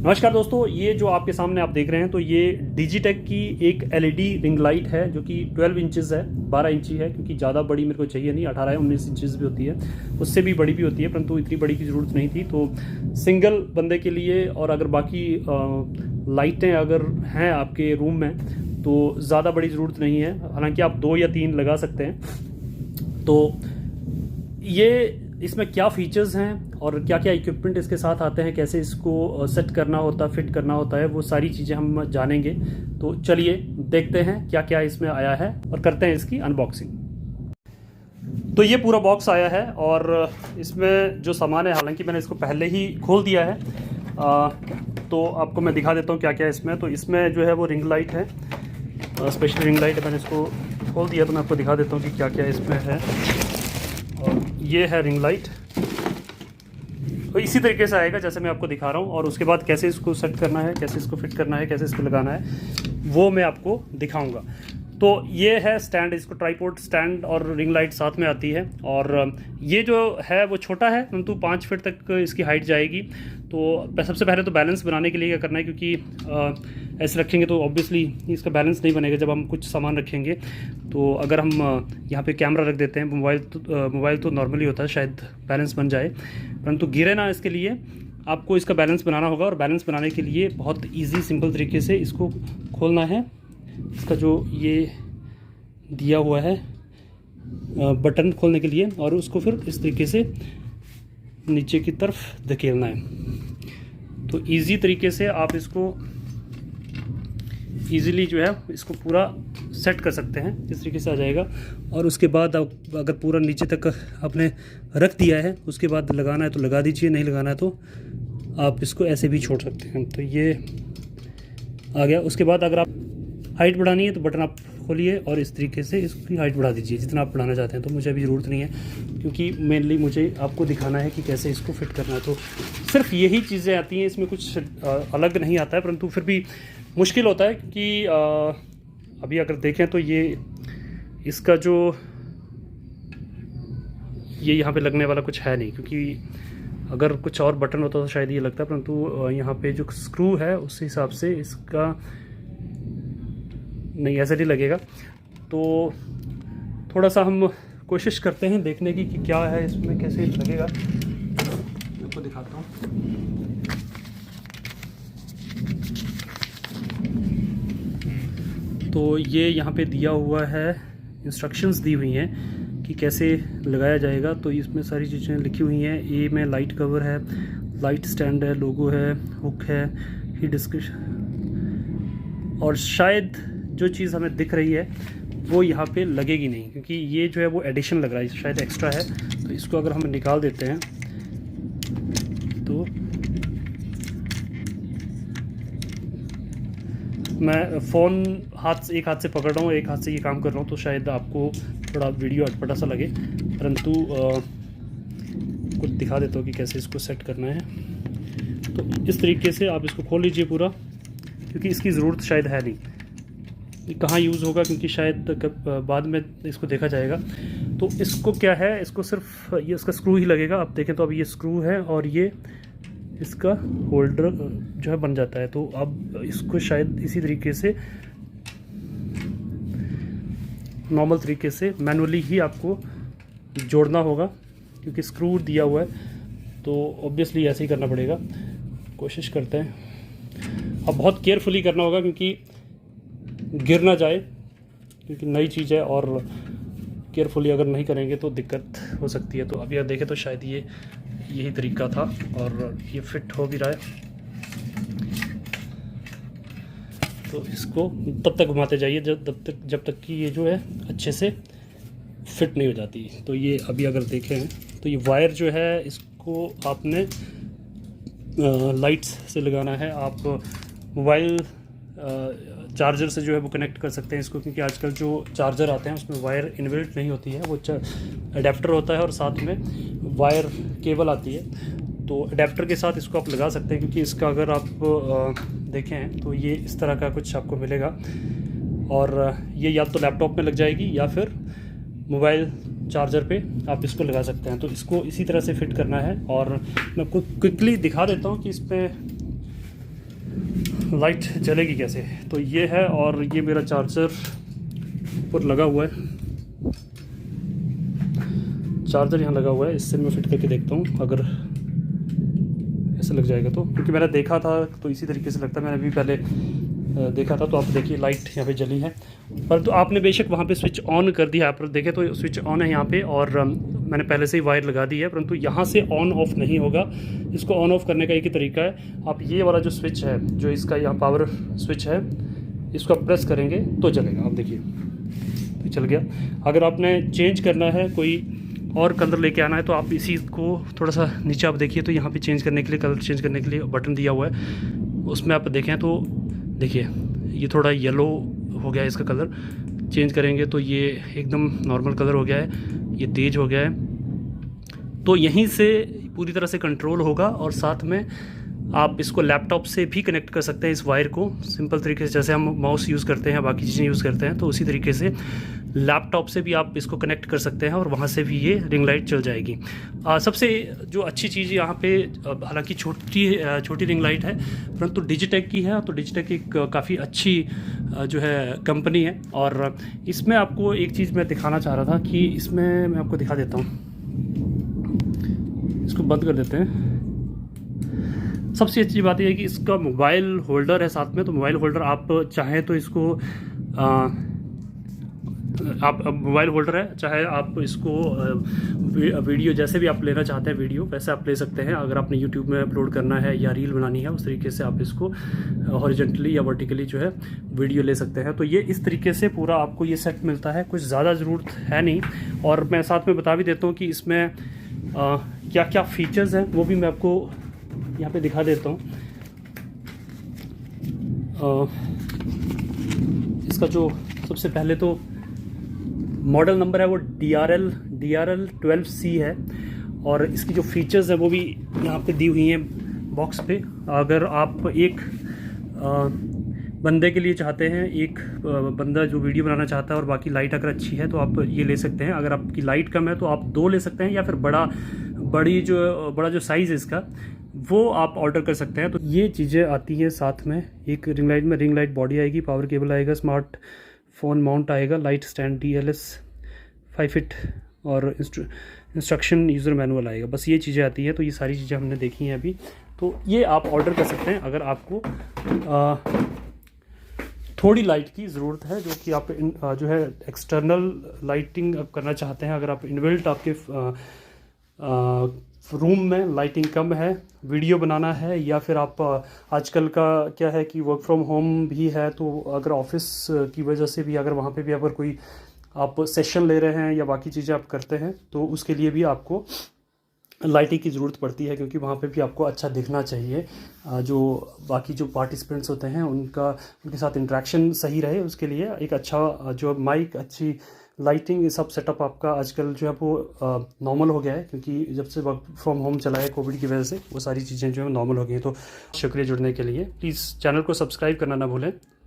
नमस्कार दोस्तों, ये जो आपके सामने आप देख रहे हैं तो ये डिजिटेक की एक एलईडी रिंग लाइट है जो कि 12 इंचेस है, 12 इंची है, क्योंकि ज़्यादा बड़ी मेरे को चाहिए नहीं। 18 या 19 इंचेस भी होती है, उससे भी बड़ी भी होती है, परंतु इतनी बड़ी की ज़रूरत नहीं थी। तो सिंगल बंदे के लिए, और अगर बाकी लाइटें अगर हैं आपके रूम में तो ज़्यादा बड़ी ज़रूरत नहीं है। हालांकि आप 2 या 3 लगा सकते हैं। तो ये इसमें क्या फीचर्स हैं और क्या क्या इक्विपमेंट इसके साथ आते हैं, कैसे इसको सेट करना होता है, फिट करना होता है, वो सारी चीज़ें हम जानेंगे। तो चलिए देखते हैं क्या क्या इसमें आया है और करते हैं इसकी अनबॉक्सिंग। तो ये पूरा बॉक्स आया है और इसमें जो सामान है, हालांकि मैंने इसको पहले ही खोल दिया है, तो आपको मैं दिखा देता हूँ क्या क्या इसमें। तो इसमें जो है वो रिंग लाइट है, स्पेशल रिंग लाइट है। मैंने इसको खोल दिया तो मैं आपको दिखा देता हूँ कि क्या क्या इसमें है। और ये है रिंग लाइट, तो इसी तरीके से आएगा जैसे मैं आपको दिखा रहा हूँ। और उसके बाद कैसे इसको सेट करना है, कैसे इसको फिट करना है, कैसे इसको लगाना है, वो मैं आपको दिखाऊंगा। तो ये है स्टैंड, इसको ट्राइपॉड स्टैंड और रिंग लाइट साथ में आती है। और ये जो है वो छोटा है, परंतु 5 फीट तक इसकी हाइट जाएगी। तो सबसे पहले तो बैलेंस बनाने के लिए क्या करना है, क्योंकि ऐसे रखेंगे तो ऑब्वियसली इसका बैलेंस नहीं बनेगा जब हम कुछ सामान रखेंगे। तो अगर हम यहाँ पे कैमरा रख देते हैं, मोबाइल तो नॉर्मली होता है, शायद बैलेंस बन जाए, परंतु गिरे ना, इसके लिए आपको इसका बैलेंस बनाना होगा। और बैलेंस बनाने के लिए बहुत ईजी सिंपल तरीके से इसको खोलना है। इसका जो ये दिया हुआ है बटन खोलने के लिए, और उसको फिर इस तरीके से नीचे की तरफ धकेलना है। तो इजी तरीके से आप इसको इजीली जो है इसको पूरा सेट कर सकते हैं। इस तरीके से आ जाएगा। और उसके बाद आप अगर पूरा नीचे तक आपने रख दिया है, उसके बाद लगाना है तो लगा दीजिए, नहीं लगाना है तो आप इसको ऐसे भी छोड़ सकते हैं। तो ये आ गया। उसके बाद अगर आप हाइट बढ़ानी है तो बटन आप खोलिए और इस तरीके से इसकी हाइट बढ़ा दीजिए जितना आप बढ़ाना चाहते हैं। तो मुझे अभी ज़रूरत नहीं है, क्योंकि मेनली मुझे आपको दिखाना है कि कैसे इसको फिट करना है। तो सिर्फ यही चीज़ें आती हैं, इसमें कुछ अलग नहीं आता है, परंतु फिर भी मुश्किल होता है। क्योंकि अभी अगर देखें तो ये इसका जो ये यहाँ पे लगने वाला कुछ है नहीं, क्योंकि अगर कुछ और बटन होता तो शायद ये लगता, परंतु यहाँ पे जो स्क्रू है उस हिसाब से इसका नहीं, ऐसे नहीं लगेगा। तो थोड़ा सा हम कोशिश करते हैं देखने की कि क्या है इसमें, कैसे लगेगा। मैं आपको दिखाता हूँ। तो ये यहाँ पे दिया हुआ है, इंस्ट्रक्शंस दी हुई हैं कि कैसे लगाया जाएगा। तो इसमें सारी चीज़ें लिखी हुई हैं। ए में लाइट कवर है, लाइट स्टैंड है, लोगो है, हुक है, ही डिस्क्रिप्शन, और शायद जो चीज़ हमें दिख रही है वो यहाँ पे लगेगी नहीं, क्योंकि ये जो है वो एडिशन लग रहा है, शायद एक्स्ट्रा है। तो इसको अगर हम निकाल देते हैं तो मैं फ़ोन एक हाथ से पकड़ रहा हूँ, एक हाथ से ये काम कर रहा हूँ, तो शायद आपको थोड़ा वीडियो अटपटा सा लगे, परंतु कुछ दिखा देता हूँ कि कैसे इसको सेट करना है। तो इस तरीके से आप इसको खोल लीजिए पूरा, क्योंकि इसकी ज़रूरत शायद है नहीं, कहाँ यूज़ होगा, क्योंकि शायद बाद में इसको देखा जाएगा। तो इसको क्या है, इसको सिर्फ ये इसका स्क्रू ही लगेगा। आप देखें तो अब ये स्क्रू है और ये इसका होल्डर जो है बन जाता है। तो अब इसको शायद इसी तरीके से नॉर्मल तरीके से मैनुअली ही आपको जोड़ना होगा, क्योंकि स्क्रू दिया हुआ है तो ऑब्वियसली ऐसे ही करना पड़ेगा। कोशिश करते हैं। अब बहुत केयरफुली करना होगा, क्योंकि गिर ना जाए, क्योंकि नई चीज़ है, और केयरफुली अगर नहीं करेंगे तो दिक्कत हो सकती है। तो अभी आप देखें तो शायद ये यही तरीका था और ये फिट हो भी रहा है। तो इसको तब तक घुमाते जाइए जब तक कि ये जो है अच्छे से फिट नहीं हो जाती। तो ये अभी अगर देखें तो ये वायर जो है इसको आपने लाइट्स से लगाना है। आप मोबाइल चार्जर से जो है वो कनेक्ट कर सकते हैं इसको, क्योंकि आजकल जो चार्जर आते हैं उसमें वायर इनबिल्ट नहीं होती है, वो अडेप्टर होता है और साथ में वायर केबल आती है। तो अडेप्टर के साथ इसको आप लगा सकते हैं, क्योंकि इसका अगर आप देखें तो ये इस तरह का कुछ आपको मिलेगा, और ये या तो लैपटॉप में लग जाएगी या फिर मोबाइल चार्जर पे आप इसको लगा सकते हैं। तो इसको इसी तरह से फिट करना है, और मैं आपको क्विकली दिखा देता हूँ कि इस पर लाइट जलेगी कैसे, तो ये है। और ये मेरा चार्जर पर लगा हुआ है, चार्जर यहाँ लगा हुआ है। इससे मैं फिट करके देखता हूँ अगर ऐसे लग जाएगा तो, क्योंकि मैंने देखा था तो इसी तरीके से लगता है। मैंने भी पहले देखा था। तो आप देखिए लाइट यहाँ पे जली है, पर तो आपने बेशक वहाँ पे स्विच ऑन कर दिया, आप देखें तो स्विच ऑन है यहाँ पे, और मैंने पहले से ही वायर लगा दी है, परंतु यहाँ से ऑन ऑफ नहीं होगा। इसको ऑन ऑफ करने का एक ही तरीका है, आप ये वाला जो स्विच है, जो इसका यहाँ पावर स्विच है, इसको आप प्रेस करेंगे तो जलेगा। आप देखिए तो चल गया। अगर आपने चेंज करना है, कोई और कलर लेके आना है, तो आप इसी को थोड़ा सा नीचे आप देखिए, तो यहाँ पे चेंज करने के लिए, कलर चेंज करने के लिए बटन दिया हुआ है। उसमें आप देखें तो देखिए ये थोड़ा येलो हो गया है, इसका कलर चेंज करेंगे तो ये एकदम नॉर्मल कलर हो गया है, ये तेज हो गया है। तो यहीं से पूरी तरह से कंट्रोल होगा, और साथ में आप इसको लैपटॉप से भी कनेक्ट कर सकते हैं इस वायर को, सिंपल तरीके से, जैसे हम माउस यूज़ करते हैं, बाकी चीज़ें यूज़ करते हैं, तो उसी तरीके से लैपटॉप से भी आप इसको कनेक्ट कर सकते हैं, और वहाँ से भी ये रिंग लाइट चल जाएगी। सबसे जो अच्छी चीज़ यहाँ पे, हालांकि छोटी रिंग लाइट है, परंतु डिजिटेक की है, तो डिजिटेक एक काफ़ी अच्छी जो है कंपनी है। और इसमें आपको एक चीज़ मैं दिखाना चाह रहा था कि इसमें मैं आपको दिखा देता हूँ, इसको बंद कर देते हैं। सबसे अच्छी बात यह है कि इसका मोबाइल होल्डर है साथ में, तो मोबाइल होल्डर आप चाहें तो इसको आप मोबाइल होल्डर है, चाहे आप इसको वीडियो जैसे भी आप लेना चाहते हैं वीडियो, वैसे आप ले सकते हैं। अगर आपने यूट्यूब में अपलोड करना है या रील बनानी है, उस तरीके से आप इसको हॉरिजॉन्टली या वर्टिकली जो है वीडियो ले सकते हैं। तो ये इस तरीके से पूरा आपको ये सेट मिलता है, कुछ ज़्यादा ज़रूरत है नहीं। और मैं साथ में बता भी देता हूँ कि इसमें क्या क्या फीचर्स हैं, वो भी मैं आपको यहाँ पे दिखा देता हूँ। इसका जो सबसे पहले तो मॉडल नंबर है वो DRL 12C है, और इसकी जो फीचर्स है वो भी यहाँ पे दी हुई हैं बॉक्स पे। अगर आप एक बंदे के लिए चाहते हैं, एक बंदा जो वीडियो बनाना चाहता है और बाकी लाइट अगर अच्छी है तो आप ये ले सकते हैं। अगर आपकी लाइट कम है तो आप 2 ले सकते हैं, या फिर बड़ा जो साइज़ है इसका वो आप ऑर्डर कर सकते हैं। तो ये चीज़ें आती हैं साथ में। एक रिंग लाइट में रिंग लाइट बॉडी आएगी, पावर केबल आएगा, स्मार्ट फ़ोन माउंट आएगा, लाइट स्टैंड DLS 5 फीट, और इंस्ट्रक्शन यूज़र मैनुअल आएगा। बस ये चीज़ें आती हैं। तो ये सारी चीज़ें हमने देखी हैं अभी। तो ये आप ऑर्डर कर सकते हैं अगर आपको थोड़ी लाइट की ज़रूरत है, जो कि आप जो है एक्सटर्नल लाइटिंग करना चाहते हैं। अगर आप इनबिल्ट आपके रूम में लाइटिंग कम है, वीडियो बनाना है, या फिर आप आजकल का क्या है कि वर्क फ्रॉम होम भी है, तो अगर ऑफिस की वजह से भी अगर वहाँ पे भी अगर कोई आप सेशन ले रहे हैं या बाकी चीज़ें आप करते हैं, तो उसके लिए भी आपको लाइटिंग की ज़रूरत पड़ती है, क्योंकि वहाँ पे भी आपको अच्छा दिखना चाहिए। जो बाकी जो पार्टिसिपेंट्स होते हैं उनके साथ इंटरेक्शन सही रहे, उसके लिए एक अच्छा जो माइक, अच्छी लाइटिंग, ये सब सेटअप आपका आजकल जो है वो नॉर्मल हो गया है, क्योंकि जब से वर्क फ्रॉम होम चला है कोविड की वजह से, वो सारी चीज़ें जो है नॉर्मल हो गई हैं। तो शुक्रिया जुड़ने के लिए। प्लीज़ चैनल को सब्सक्राइब करना ना भूलें।